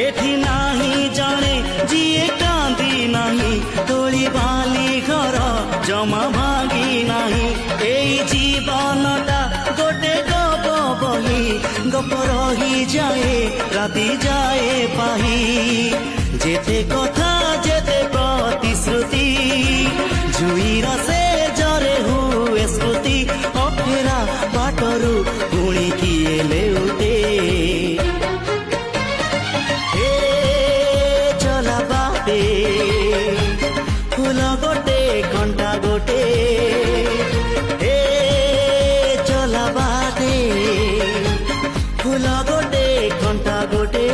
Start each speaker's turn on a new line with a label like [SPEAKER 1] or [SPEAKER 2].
[SPEAKER 1] एठी नाही जाने जिए कांदी नहीं तोली बाली घर जमा भांगी नहीं एई जीवनटा गोटे गप बही गप रही जाए राति जाए पाही जेते कथा जेते प्रतिश्रुति जुईर से जरे हुए स्मृति अफेरा बाटरू पुणी किए लेउटे चला बाटे फूल गोटे घंटा गोटे चला बाटे फूल गोटे घंटा गोटे।